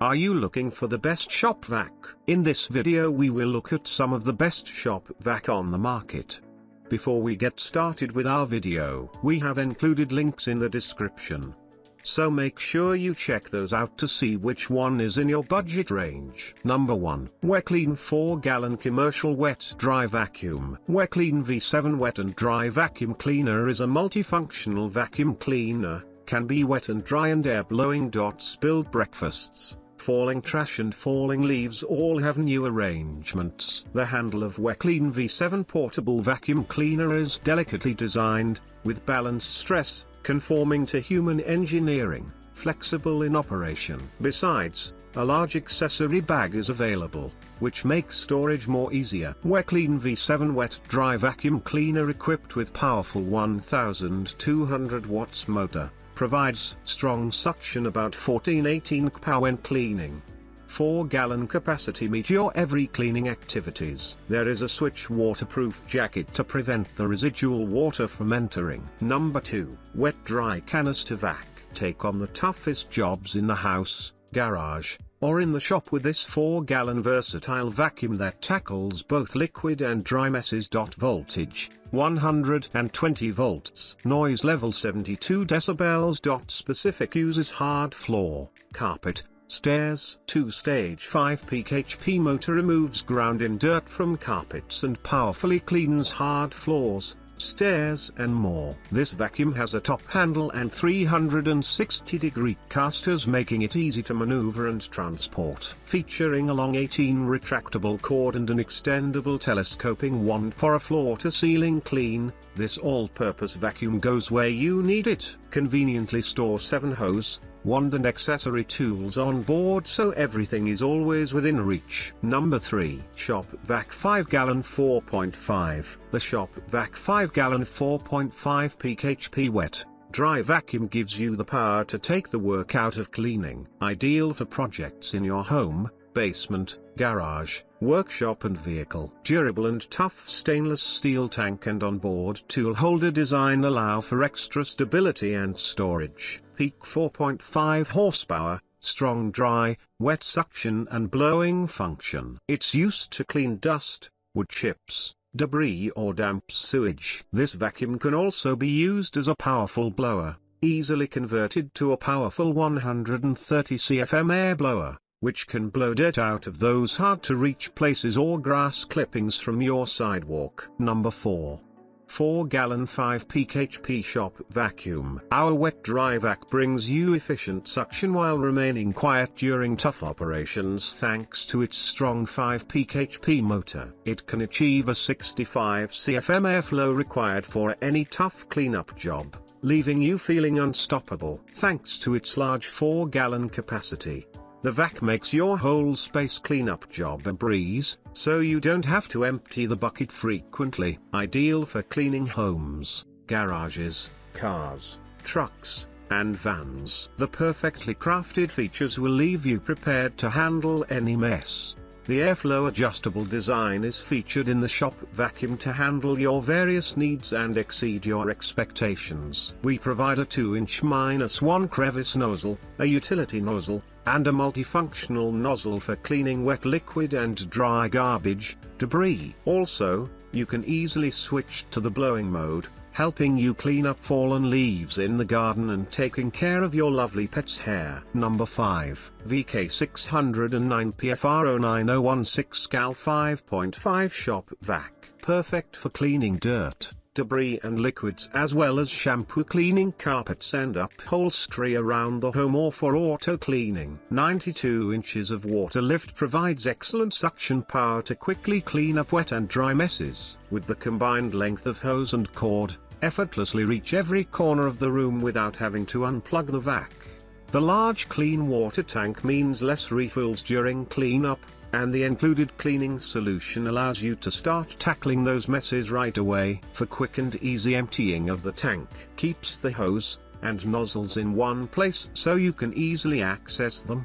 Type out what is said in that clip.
Are you looking for the best shop vac? In this video we will look at some of the best shop vac on the market. Before we get started with our video, we have included links in the description. So make sure you check those out to see which one is in your budget range. Number 1. WetClean 4-gallon Commercial Wet Dry Vacuum. WetClean V7 Wet and Dry Vacuum Cleaner is a multifunctional vacuum cleaner, can be wet and dry and air blowing. Spilled breakfasts, falling trash and falling leaves all have new arrangements. The handle of WetClean V7 portable vacuum cleaner is delicately designed, with balanced stress, conforming to human engineering, flexible in operation. Besides, a large accessory bag is available, which makes storage more easier. WetClean V7 Wet Dry Vacuum Cleaner equipped with powerful 1200 watts motor, provides strong suction about 14-18 kPa when cleaning. 4-gallon capacity meet your every cleaning activities. There is a switch waterproof jacket to prevent the residual water from entering. Number 2. Wet Dry Canister Vac. Take on the toughest jobs in the house, garage, or in the shop with this 4-gallon versatile vacuum that tackles both liquid and dry messes. Voltage, 120 volts. Noise level 72 decibels. Specific uses hard floor, carpet, stairs. 2-stage 5 peak HP motor removes ground in dirt from carpets and powerfully cleans hard floors, stairs and more. This vacuum has a top handle and 360-degree casters, making it easy to maneuver and transport. Featuring a long 18 retractable cord and an extendable telescoping wand for a floor-to-ceiling clean, this all-purpose vacuum goes where you need it. Conveniently store 7 hose, wand and accessory tools on board, so everything is always within reach. Number 3. Shop Vac 5-gallon 4.5. The Shop Vac 5-gallon 4.5 peak HP wet, dry vacuum gives you the power to take the work out of cleaning. Ideal for projects in your home, basement, garage, workshop and vehicle. Durable and tough stainless steel tank and onboard tool holder design allow for extra stability and storage. Peak 4.5 horsepower, strong dry, wet suction and blowing function. It's used to clean dust, wood chips, debris or damp sewage. This vacuum can also be used as a powerful blower, easily converted to a powerful 130 CFM air blower, which can blow dirt out of those hard-to-reach places or grass clippings from your sidewalk. Number 4. 4-gallon 5 peak HP shop vacuum. Our Wet Dry Vac brings you efficient suction while remaining quiet during tough operations thanks to its strong 5 peak HP motor. It can achieve a 65 CFM airflow required for any tough cleanup job, leaving you feeling unstoppable. Thanks to its large 4-gallon capacity, the vac makes your whole space cleanup job a breeze, so you don't have to empty the bucket frequently. Ideal for cleaning homes, garages, cars, trucks, and vans. The perfectly crafted features will leave you prepared to handle any mess. The airflow adjustable design is featured in the shop vacuum to handle your various needs and exceed your expectations. We provide a 2-inch-1 crevice nozzle, a utility nozzle, and a multifunctional nozzle for cleaning wet liquid and dry garbage, debris. Also, you can easily switch to the blowing mode, helping you clean up fallen leaves in the garden and taking care of your lovely pet's hair. Number 5. VK609 PFR09016 GAL 5.5 Shop Vac. Perfect for cleaning dirt, debris and liquids, as well as shampoo, cleaning carpets and upholstery around the home, or for auto cleaning. 92 inches of water lift provides excellent suction power to quickly clean up wet and dry messes. With the combined length of hose and cord, effortlessly reach every corner of the room without having to unplug the vac. The large clean water tank means less refills during cleanup, and the included cleaning solution allows you to start tackling those messes right away. For quick and easy emptying of the tank, keeps the hose and nozzles in one place so you can easily access them.